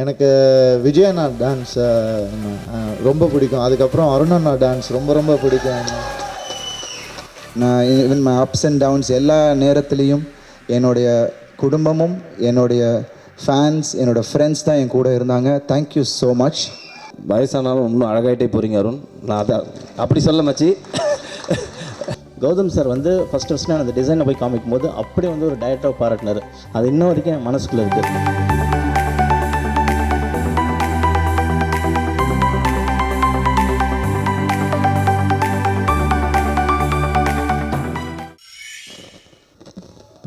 எனக்கு விஜயண்ணா டான்ஸ் ரொம்ப பிடிக்கும். அதுக்கப்புறம் அருணண்ணா டான்ஸ் ரொம்ப ரொம்ப பிடிக்கும். நான் even my ups and downs எல்லா நேரத்துலேயும் என்னுடைய குடும்பமும் என்னுடைய ஃபேன்ஸ் என்னோடய ஃப்ரெண்ட்ஸ் தான் என் கூட இருந்தாங்க. Thank you so much. வயசானாலும் இன்னும் அழகாயிட்டே போகிறீங்க அருண். நான் அதை அப்படி சொல்ல மச்சி. கௌதம் சார் வந்து ஃபஸ்ட்டு நான் அந்த டிசைனை போய் காமிக்கும் போது அப்படியே வந்து ஒரு டைரக்டராக பாராட்டினார். அது இன்ன வரைக்கும் என் மனசுக்குள்ளே இருக்குது.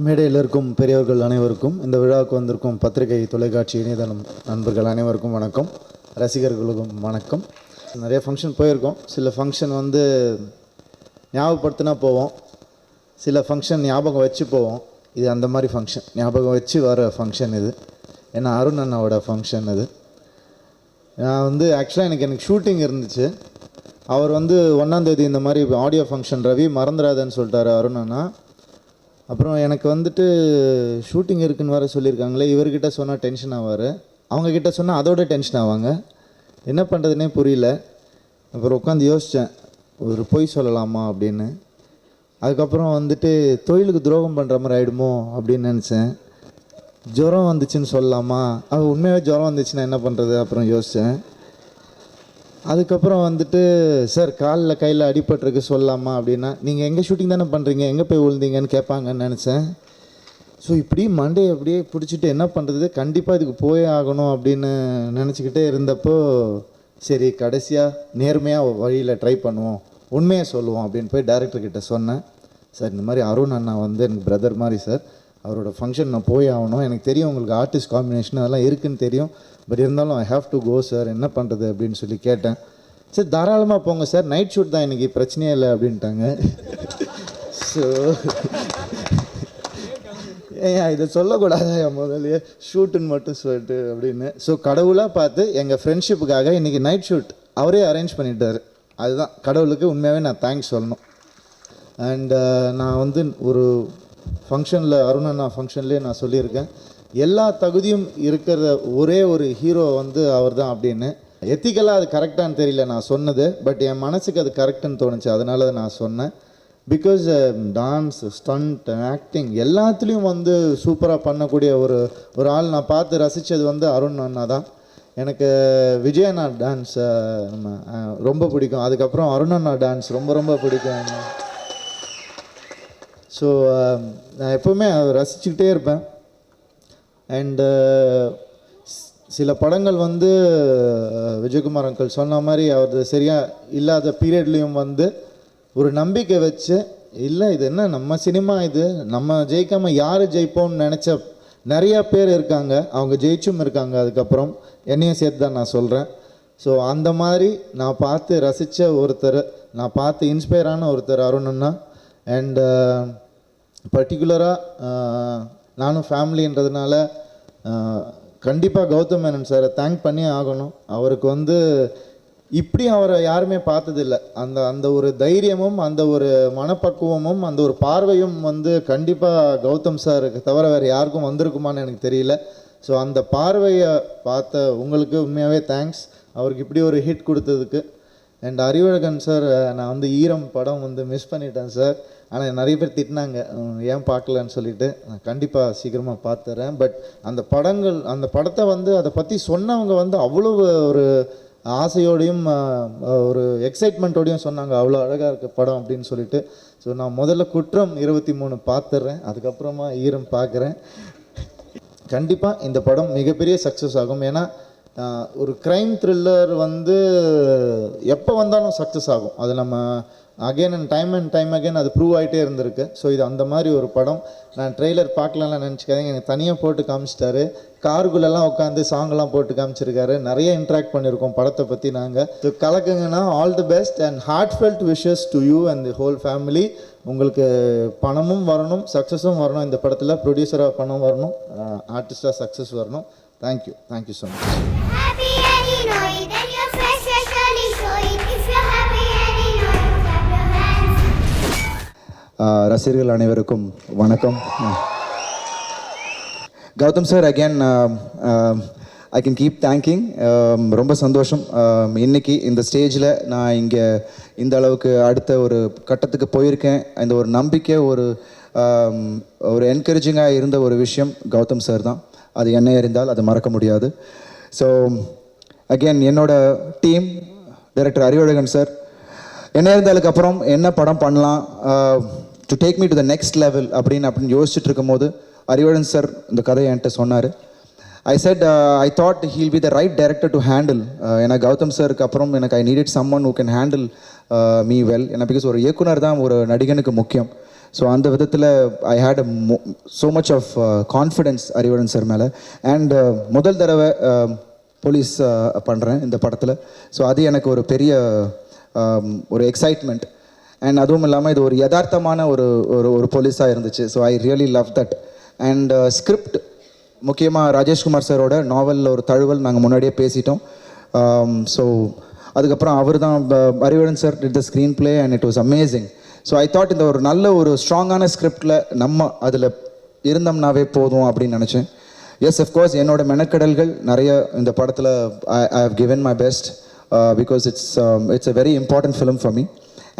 மேடையில் இருக்கும் பெரியவர்கள் அனைவருக்கும், இந்த விழாவுக்கு வந்திருக்கும் பத்திரிகை தொலைக்காட்சி இணையதளம் நண்பர்கள் அனைவருக்கும் வணக்கம். ரசிகர்களுக்கும் வணக்கம். நிறைய ஃபங்க்ஷன் போயிருக்கோம். சில ஃபங்க்ஷன் வந்து ஞாபகப்படுத்தினா போவோம், சில ஃபங்க்ஷன் ஞாபகம் வச்சு போவோம். இது அந்த மாதிரி ஃபங்க்ஷன், ஞாபகம் வச்சு வர ஃபங்க்ஷன் இது. ஏன்னா அருண் அண்ணாவோட ஃபங்க்ஷன் இது. நான் வந்து ஆக்சுவலாக எனக்கு ஷூட்டிங் இருந்துச்சு. அவர் வந்து 1ஆம் தேதி இந்த மாதிரி ஆடியோ ஃபங்க்ஷன் ரவி மறந்துடாதன்னு சொல்லிட்டாரு அருண் அண்ணா. அப்புறம் எனக்கு வந்துட்டு ஷூட்டிங் இருக்குன்னு வர சொல்லியிருக்காங்களே, இவர்கிட்ட சொன்னால் டென்ஷன் ஆவார், அவங்கக்கிட்ட சொன்னால் அதோட டென்ஷன் ஆவாங்க. என்ன பண்ணுறதுனே புரியல. அப்புறம் உட்காந்து யோசித்தேன், ஒரு பொய் சொல்லலாமா அப்படின்னு. அதுக்கப்புறம் வந்துட்டு தொழிலுக்கு துரோகம் பண்ணுற மாதிரி ஆகிடுமோ அப்படின்னு நினச்சேன். ஜுரம் வந்துச்சுன்னு சொல்லலாமா, அது உண்மையாகவே ஜுரம் வந்துச்சுன்னா என்ன பண்ணுறது அப்புறம் யோசித்தேன். அதுக்கப்புறம் வந்துட்டு சார் காலில் கையில் அடிபட்டிருக்கு சொல்லலாமா அப்படின்னா, நீங்கள் எங்கே ஷூட்டிங் தானே பண்ணுறீங்க, எங்கே போய் விழுந்தீங்கன்னு கேட்பாங்கன்னு நினச்சேன். ஸோ இப்படி மண்டே அப்படியே பிடிச்சிட்டு என்ன பண்ணுறது, கண்டிப்பாக இதுக்கு போயே ஆகணும் அப்படின்னு நினச்சிக்கிட்டே இருந்தப்போ, சரி கடைசியாக நேர்மையாக வழியில் ட்ரை பண்ணுவோம், உண்மையாக சொல்லுவோம் அப்படின்னு போய் டைரக்டர்கிட்ட சொன்னேன். சார் இந்த மாதிரி அருண் அண்ணா வந்து எனக்கு பிரதர் மாதிரி சார், அவரோட ஃபங்க்ஷன் நான் போய் ஆகணும், எனக்கு தெரியும் உங்களுக்கு ஆர்டிஸ்ட் காம்பினேஷன் அதெல்லாம் இருக்குதுன்னு தெரியும், பட் இருந்தாலும் I have to go sir, என்ன பண்ணுறது அப்படின்னு சொல்லி கேட்டேன். சரி தாராளமாக போங்க சார், நைட் ஷூட் தான் இன்றைக்கி, பிரச்சனையே இல்லை அப்படின்ட்டாங்க. ஸோ ஏன் இதை சொல்லக்கூடாதா என் முதலே ஷூட்டுன்னு மட்டும் சொல்லிட்டு அப்படின்னு. ஸோ கடவுளாக பார்த்து எங்கள் ஃப்ரெண்ட்ஷிப்புக்காக இன்றைக்கி நைட் ஷூட் அவரே அரேஞ்ச் பண்ணிட்டார். அதுதான் கடவுளுக்கு உண்மையாகவே நான் தேங்க்ஸ் சொல்லணும். அண்ட் நான் வந்து ஒரு ஃபங்க்ஷனில் அருண் அண்ணா ஃபங்க்ஷன்லேயே நான் சொல்லியிருக்கேன், எல்லா தகுதியும் இருக்கிற ஒரே ஒரு ஹீரோ வந்து அவர் தான் அப்படின்னு. எத்திக்கலாக அது கரெக்டானு தெரியல நான் சொன்னது, பட் என் மனசுக்கு அது கரெக்டுன்னு தோணுச்சு, அதனால நான் சொன்னேன். பிகாஸ் டான்ஸ், ஸ்டண்ட், ஆக்டிங் எல்லாத்துலேயும் வந்து சூப்பராக பண்ணக்கூடிய ஒரு ஆள் நான் பார்த்து ரசித்தது வந்து அருண் அண்ணா தான். எனக்கு விஜயண்ணா டான்ஸ் ரொம்ப பிடிக்கும். அதுக்கப்புறம் அருண் அண்ணா டான்ஸ் ரொம்ப ரொம்ப பிடிக்கும். ஸோ நான் எப்போவுமே ரசிச்சுக்கிட்டே இருப்பேன். அண்டு சில படங்கள் வந்து விஜயகுமார் அங்கிள் சொன்ன மாதிரி அவர் சரியாக இல்லாத பீரியட்லேயும் வந்து ஒரு நம்பிக்கை வச்சு, இல்லை இது என்ன நம்ம சினிமா, இது நம்ம ஜெயிக்காமல் யார் ஜெயிப்போம்னு நினச்ச நிறையா பேர் இருக்காங்க, அவங்க ஜெயிச்சும் இருக்காங்க. அதுக்கப்புறம் என்னையும் சேர்த்து தான் நான் சொல்கிறேன். ஸோ அந்த மாதிரி நான் பார்த்து ரசித்த ஒருத்தர், நான் பார்த்து இன்ஸ்பயரான ஒருத்தர் அருண் அண்ணா. அண்டு பர்டிகுலராக நானும் ஃபேமிலின்றதுனால கண்டிப்பாக கௌதம் மேனன் சாரை தேங்க் பண்ணி ஆகணும். அவருக்கு வந்து இப்படி அவரை யாருமே பார்த்ததில்லை. அந்த ஒரு தைரியமும் அந்த ஒரு மனப்பக்குவமும் அந்த ஒரு பார்வையும் வந்து கண்டிப்பாக கௌதம் சாருக்கு தவிர வேறு யாருக்கும் வந்திருக்குமான்னு எனக்கு தெரியல. ஸோ அந்த பார்வையை பார்த்த உங்களுக்கு உண்மையாகவே தேங்க்ஸ், அவருக்கு இப்படி ஒரு ஹிட் கொடுத்ததுக்கு. அண்ட் அறிவழகன் சார், நான் வந்து ஈரம் படம் வந்து மிஸ் பண்ணிட்டேன் சார், ஆனால் நிறைய பேர் திட்டினாங்க ஏன் பார்க்கலன்னு சொல்லிட்டு. நான் கண்டிப்பாக சீக்கிரமாக பார்த்துறேன். பட் அந்த படத்தை வந்து அதை பற்றி சொன்னவங்க வந்து அவ்வளோ ஒரு ஆசையோடையும் ஒரு எக்ஸைட்மெண்ட்டோடையும் சொன்னாங்க, அவ்வளோ அழகாக இருக்க படம் அப்படின்னு சொல்லிட்டு. ஸோ நான் முதல்ல குற்றம் 23 பார்த்துட்றேன், அதுக்கப்புறமா ஈரம் பார்க்குறேன். கண்டிப்பாக இந்த படம் மிகப்பெரிய சக்ஸஸ் ஆகும். ஏன்னா ஒரு க்ரைம் த்ரில்லர் வந்து எப்போ வந்தாலும் சக்ஸஸ் ஆகும், அது நம்ம அகெயின் அண்ட் டைம் அகெயின் அது ப்ரூவ் ஆகிட்டே இருந்திருக்கு. ஸோ இது அந்த மாதிரி ஒரு படம். நான் ட்ரெய்லர் பார்க்கலாம்லாம் நினச்சிக்காதீங்க, எனக்கு தனியாக போட்டு காமிச்சிட்டாரு, காருக்குள்ளெல்லாம் உட்காந்து சாங்கெல்லாம் போட்டு காமிச்சிருக்காரு, நிறைய இன்ட்ராக்ட் பண்ணியிருக்கோம் படத்தை பற்றி நாங்கள். ஸோ கலக்குங்கன்னா all the best and heartfelt wishes to you and the whole family. உங்களுக்கு பணமும் வரணும், சக்ஸஸும் வரணும், இந்த படத்தில் ப்ரொடியூசராக பணம் வரணும், ஆர்டிஸ்டாக சக்ஸஸ் வரணும். Thank you so much. ரசிகர்கள் அனைவருக்கும் வணக்கம். Gautham sir, again I can keep thanking. ரொம்ப சந்தோஷம். இன்னைக்கு இந்த ஸ்டேஜில் நான் இங்கே இந்த அளவுக்கு அடுத்த ஒரு கட்டத்துக்கு போயிருக்கேன். இந்த ஒரு நம்பிக்கை, ஒரு என்கரேஜிங்காக இருந்த ஒரு விஷயம் கௌதம் சார் தான். அது என்னை அறிந்தால் அது மறக்க முடியாது. ஸோ அகெயின் என்னோட டீம், டைரக்டர் அறிவழகன் சார், என்ன இருந்தாலுக்கு அப்புறம் என்ன படம் பண்ணலாம் to take me to the next level அப்படின்னு யோசிச்சுட்டு இருக்கும்போது அறிவழகன் சார் இந்த கதையை என்கிட்ட சொன்னார். ஐ set I thought he'll be the right director to handle. ஏன்னா கௌதம் சாருக்கு அப்புறம் எனக்கு ஐ needed someone who can handle me well. ஏன்னா பிகாஸ் ஒரு இயக்குனர் தான் ஒரு நடிகனுக்கு முக்கியம். ஸோ அந்த விதத்தில் ஐ had so much of confidence Arivazhagan sir மேலே. அண்ட் முதல் தடவை போலீஸ் பண்ணுறேன் இந்த படத்தில். ஸோ அது எனக்கு ஒரு பெரிய ஒரு எக்ஸைட்மெண்ட். அண்ட் அதுவும் இல்லாமல் இது ஒரு யதார்த்தமான ஒரு போலீஸாக இருந்துச்சு. So I really love that. And script முக்கியமாக ராஜேஷ்குமார் சாரோட நாவலில் ஒரு தழுவல் நாங்கள் முன்னாடியே பேசிட்டோம். ஸோ அதுக்கப்புறம் அவர் தான் Arivazhagan sir did the screen play and it was amazing. So I thought இந்த ஒரு நல்ல ஒரு ஸ்ட்ராங்கான ஸ்கிரிப்டில் நம்ம அதில் இருந்தோம்னாவே போதும் அப்படின்னு நினச்சேன். எஸ், அஃப்கோர்ஸ் என்னோட மெனக்கடல்கள் நிறைய இந்த படத்தில் I have given my best because it's a very important film for me.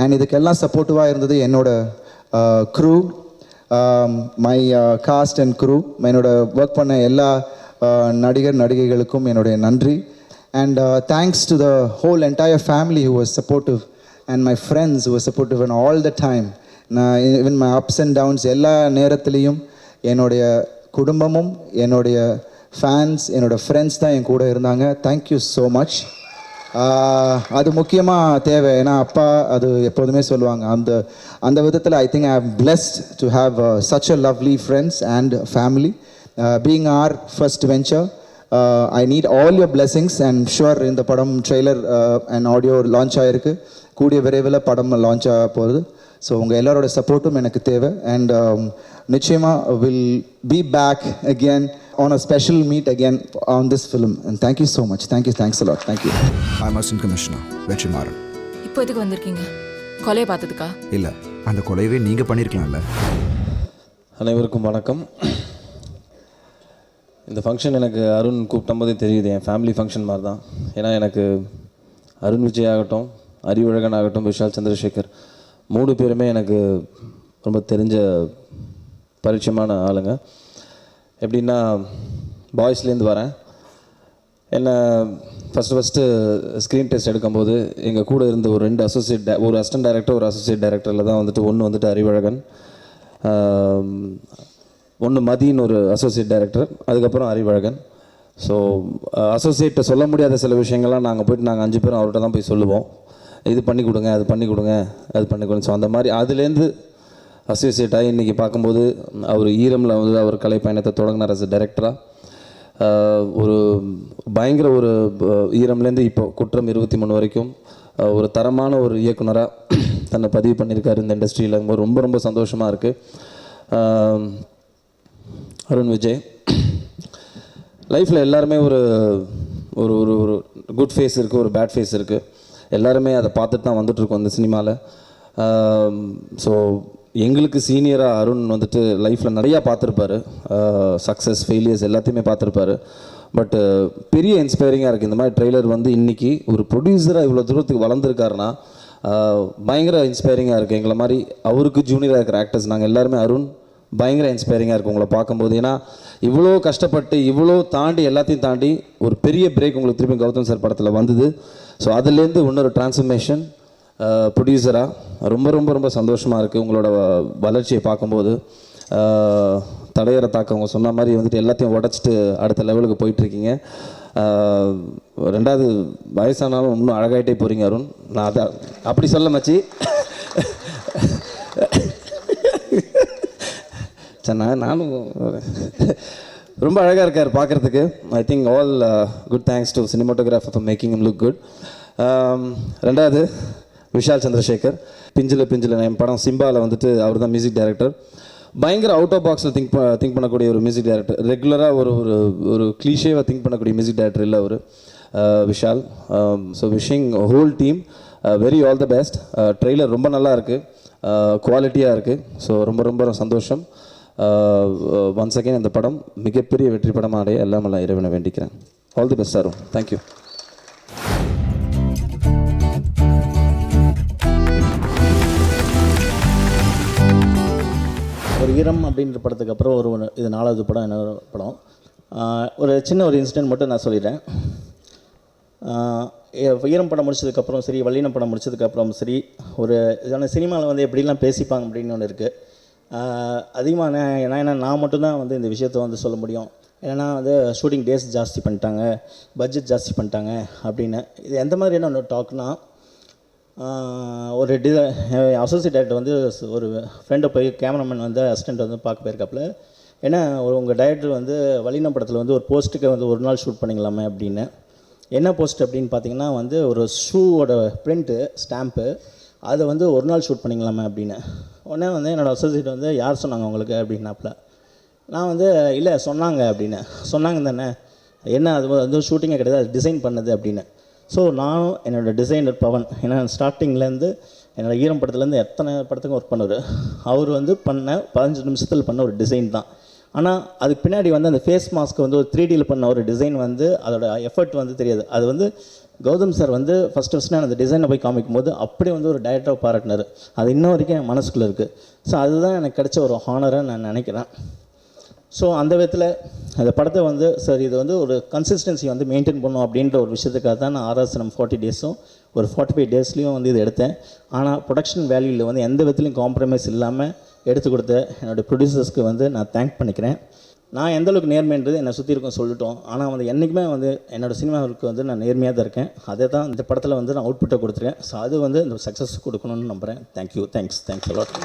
And இதுக்கெல்லாம் சப்போர்ட்டிவாக இருந்தது என்னோட crew, my cast and crew, என்னோட ஒர்க் பண்ண எல்லா நடிகைகளுக்கும் என்னுடைய நன்றி. And thanks to the whole entire family who was supportive and my friends who was supportive and all the time. நான் even my ups and downs எல்லா நேரத்துலேயும் என்னுடைய குடும்பமும் என்னுடைய ஃபேன்ஸ், என்னோடய ஃப்ரெண்ட்ஸ் தான் என் கூட இருந்தாங்க. Thank you so much. அது முக்கியமாக தேவை. ஏன்னா அப்பா அது எப்போதுமே சொல்லுவாங்க. அந்த விதத்தில் I think I have blessed to have such a lovely friends and family. Being our first venture, I need all your blessings. And sure இந்த படம் ட்ரெய்லர் அண்ட் ஆடியோ லான்ச் ஆகிருக்கு. கூடிய விரைவில் படம் லான்ச் ஆக போகுது. ஸோ உங்கள் எல்லாரோட சப்போர்ட்டும் எனக்கு தேவை. அண்ட் நிச்சயமாக will be back again on a special meet again on this film. And thank you so much. Thanks a lot. Thank you. I'm Assistant Commissioner Vetrimaaran. இப்போ எதுக்கு வந்திருக்கீங்க? கொலையை பார்த்ததுக்கா? இல்லை, அந்த கொலையவே நீங்கள் பண்ணியிருக்கலாம்ல. அனைவருக்கும் வணக்கம். இந்த ஃபங்க்ஷன் எனக்கு அருண் கூப்பிட்டம்போதே தெரியுது, என் ஃபேமிலி ஃபங்க்ஷன் மாதிரி தான். ஏன்னா எனக்கு அருண் விஜய் ஆகட்டும், அறிவழகன் ஆகட்டும், விஷால் சந்திரசேகர், 3 பேருமே எனக்கு ரொம்ப தெரிஞ்ச பரிச்சயமான ஆளுங்க. எப்படின்னா பாய்ஸ்லேருந்து வரேன். என்னை ஃபஸ்ட்டு ஸ்க்ரீன் டெஸ்ட் எடுக்கும்போது எங்கள் கூட இருந்த ஒரு 2 ஒரு அசிஸ்டன்ட் டைரக்டர், ஒரு அசோசியேட் டைரக்டரில் தான் ஒன்று வந்துட்டு அறிவழகன், ஒன்று மதின்னு ஒரு அசோசியேட் டைரக்டர், அதுக்கப்புறம் அறிவழகன். ஸோ அசோசியேட்டை சொல்ல முடியாத சில விஷயங்கள்லாம் நாங்கள் 5 பேரும் அவர்கிட்ட தான் போய் சொல்லுவோம். இது பண்ணி கொடுங்க, அது பண்ணி கொடுங்க, அது பண்ணி கொடுங்க. ஸோ அந்த மாதிரி அதுலேருந்து அசோசியேட் ஆகி இன்றைக்கி பார்க்கும்போது அவர் ஈரமில் வந்து அவர் கலை பயணத்தை தொடங்கினார் அஸ் டைரக்டராக. ஒரு பயங்கர ஒரு ஈரம்லேருந்து இப்போ குற்றம் 23 வரைக்கும் ஒரு தரமான ஒரு இயக்குனராக தன்னை பதிவு பண்ணியிருக்காரு இந்த இண்டஸ்ட்ரியில். ரொம்ப ரொம்ப சந்தோஷமாக இருக்குது. அருண் விஜய் லைஃப்பில் எல்லாருமே ஒரு ஒரு ஒரு குட் ஃபேஸ் இருக்குது, ஒரு பேட் ஃபேஸ் இருக்குது. எல்லாருமே அதை பார்த்துட்டு தான் வந்துட்டுருக்கோம் இந்த சினிமாவில். ஸோ எங்களுக்கு சீனியராக அருண் வந்துட்டு லைஃப்பில் நிறையா பார்த்துருப்பாரு, சக்ஸஸ் ஃபெயிலியர்ஸ் எல்லாத்தையுமே பார்த்துருப்பாரு. பட் பெரிய இன்ஸ்பைரிங்காக இருக்குது. இந்த மாதிரி ட்ரெய்லர் வந்து இன்றைக்கி ஒரு ப்ரொடியூசராக இவ்வளோ தூரத்துக்கு வளர்ந்துருக்காருன்னா பயங்கர இன்ஸ்பைரிங்காக இருக்குது. எங்களை மாதிரி அவருக்கு ஜூனியராக இருக்கிற ஆக்டர்ஸ் நாங்கள் எல்லாருமே அருண் பயங்கர இன்ஸ்பைரிங்காக இருக்குது உங்களை பார்க்கும்போது. ஏன்னா இவ்வளோ கஷ்டப்பட்டு இவ்வளோ தாண்டி எல்லாத்தையும் தாண்டி ஒரு பெரிய பிரேக் உங்களுக்கு திருப்பி கௌதம் சார் படத்தில் வந்தது. ஸோ அதுலேருந்து இன்னொரு டிரான்ஸ்ஃபர்மேஷன் ப்ரொடியூசராக ரொம்ப ரொம்ப ரொம்ப சந்தோஷமாக இருக்குது உங்களோட வளர்ச்சியை பார்க்கும்போது. தடையற தாக்க அவங்க சொன்ன மாதிரி வந்துட்டு எல்லாத்தையும் உடச்சிட்டு அடுத்த லெவலுக்கு போயிட்டுருக்கீங்க. 2வது வயசானாலும் இன்னும் அழகாயிட்டே போகிறீங்க அருண். நான் அதை அப்படி சொல்ல மச்சி. நானும் ரொம்ப அழகாக இருக்கார் பார்க்குறதுக்கு. I think all good thanks to cinematographer for making him look good. 2வது விஷால் சந்திரசேகர். பிஞ்சில் என் படம் சிம்பாவில் வந்துட்டு அவர் தான் மியூசிக் டைரக்டர். பயங்கர அவுட் ஆஃப் பாக்ஸில் திங்க் பண்ணக்கூடிய ஒரு மியூசிக் டைரக்டர். ரெகுலராக ஒரு க்ளீஷேவாக திங்க் பண்ணக்கூடிய மியூசிக் டைரக்டர் இல்லை அவர் Vishal. So wishing whole team very all the best. Trailer ரொம்ப நல்லா இருக்குது, குவாலிட்டியாக இருக்குது. ஸோ ரொம்ப ரொம்ப சந்தோஷம். ஒன்ஸ் அகெயின் இந்த படம் மிகப்பெரிய வெற்றி படமாக அடைய எல்லாம் இறைவனை வேண்டிக்கிறேன். All the best sir. Thank you. ஒரு ஈரம் அப்படின்ற படத்துக்கு அப்புறம் இது 4வது படம், என்னோட படம். ஒரு சின்ன ஒரு இன்சிடென்ட் மட்டும் நான் சொல்லிடுறேன். ஈரம் படம் முடிச்சதுக்கப்புறம் சரி, வல்லினம் படம் முடிச்சதுக்கப்புறம் சரி, ஒரு இதான சினிமாவில் வந்து எப்படிலாம் பேசிப்பாங்க அப்படின்னு ஒன்று இருக்குது. அதிகமாக நான் மட்டும்தான் வந்து இந்த விஷயத்தை வந்து சொல்ல முடியும். ஏன்னா வந்து ஷூட்டிங் டேஸ் ஜாஸ்தி பண்ணிட்டாங்க, பட்ஜெட் ஜாஸ்தி பண்ணிட்டாங்க அப்படின்னு. இது எந்த மாதிரியான ஒரு டாக்னா, ஒரு அசோசியேட் டைரக்டர் வந்து ஒரு ஃப்ரெண்டை போய் கேமராமேன் வந்து அசிஸ்டண்ட் வந்து பார்க்க போயிருக்காப்புல. ஏன்னா உங்கள் டைரக்டர் வந்து வல்லினம் படத்தில் வந்து ஒரு போஸ்ட்டுக்கு வந்து ஒரு நாள் ஷூட் பண்ணிக்கலாமே அப்படின்னு. என்ன போஸ்ட் அப்படின்னு பார்த்தீங்கன்னா வந்து ஒரு ஷூவோட பிரிண்ட்டு ஸ்டாம்ப்பு, அதை வந்து ஒரு நாள் ஷூட் பண்ணிக்கலாமே அப்படின்னு. உடனே வந்து என்னோடய அசோசியேட் வந்து யார் சொன்னாங்க உங்களுக்கு அப்படின்னாப்புல. நான் வந்து இல்லை சொன்னாங்க அப்படின்னு. சொன்னாங்க தானே, என்ன அது வந்து ஷூட்டிங்கே கிடையாது, அது டிசைன் பண்ணது அப்படின்னு. ஸோ நானும் என்னோடய டிசைனர் பவன், ஏன்னா ஸ்டார்டிங்லேருந்து என்னோடய ஈரம் படத்துலேருந்து எத்தனை படத்துக்கும் ஒர்க் பண்ணுவார். அவர் வந்து பண்ண 15 நிமிஷத்தில் பண்ண ஒரு டிசைன் தான். ஆனால் அதுக்கு பின்னாடி வந்து அந்த ஃபேஸ் மாஸ்க்கு வந்து ஒரு 3Dயில் பண்ண ஒரு டிசைன் வந்து அதோட எஃபர்ட் வந்து தெரியாது. அது வந்து கௌதம் சார் வந்து ஃபஸ்ட்டு நான் அந்த டிசைனை போய் காமிக்கும் போது அப்படியே வந்து ஒரு டைரக்டராக பாராட்டினார். அது இன்ன வரைக்கும் என் மனசுக்குள்ளே இருக்குது. ஸோ அதுதான் எனக்கு கிடைச்ச ஒரு ஹானராக நான் நினைக்கிறேன். ஸோ அந்த விதத்தில் அந்த படத்தை வந்து சார் இது வந்து ஒரு கன்சிஸ்டன்சி வந்து மெயின்டைன் பண்ணணும் அப்படின்ற ஒரு விஷயத்துக்காக தான் நான் ஆர்ஆர்எஸ்எம் 40 டேஸும் ஒரு 45 டேஸ்லேயும் வந்து இது எடுத்தேன். ஆனால் ப்ரொடக்ஷன் வேல்யூவில் வந்து எந்த விதத்துலையும் காம்ப்ரமைஸ் இல்லாமல் எடுத்து கொடுத்த என்னோடய ப்ரொடியூசர்ஸ்க்கு வந்து நான் தேங்க் பண்ணிக்கிறேன். நான் எந்தளவுக்கு நேர்மைன்றது என்னை சுற்றி இருக்கும் சொல்லிட்டோம். ஆனால் வந்து என்றைக்குமே வந்து என்னோடய சினிமாவுக்கு வந்து நான் நேர்மையாக தான் இருக்கேன். அதே தான் இந்த படத்தில் வந்து நான் அவுட்புட்டை கொடுத்துருக்கேன். ஸோ அது வந்து இந்த சக்ஸஸ் கொடுக்கணும்னு நம்புகிறேன். Thank you, thanks a lot.